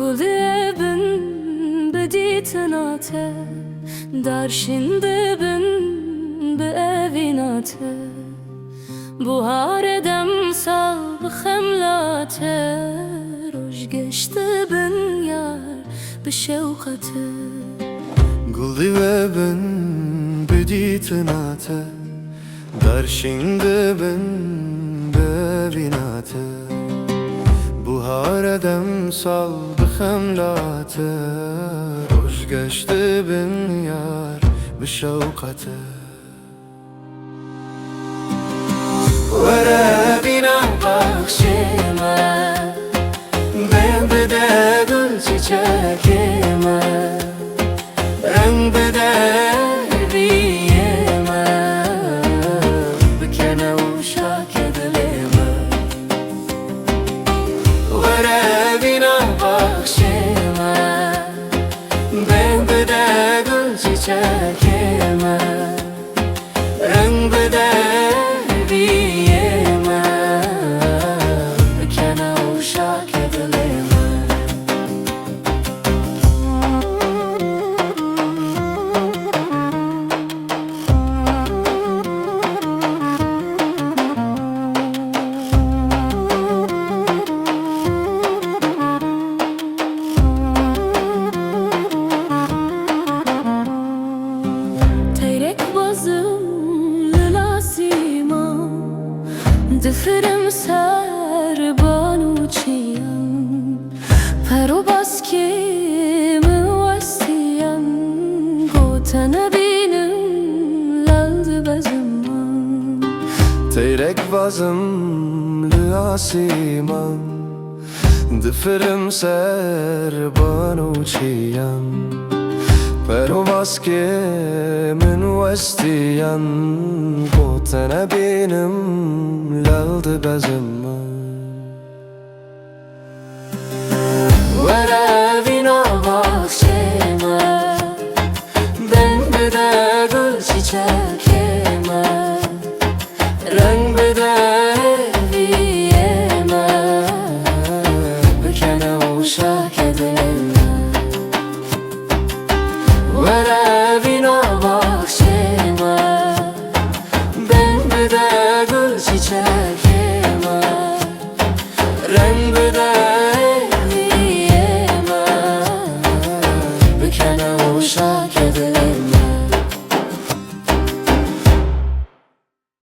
قولي بن بديت ناته درشين بن بأبيناته بوهار دم سال بخملاته روش قشت بن يار بشوقته قولي بن بديت ناته درشين بن بأبيناته بوهار دم سال بخملاته روش قشت بن يار بشوقته ورا بينا bakşıma Ben bede gül çiçekime Renk bede hediyeme Bükene uşak edileme ورا بينا bakşıma Ben bede gül çiçekime Renk bede Difrim ser banu çiyan Pero baskim vasiyan Gotana benim laldı bazımman Teyrek bazım lüasiman Difrim ser banu çiyan Pero baskim vasiyan Gotana benim laldı bazımman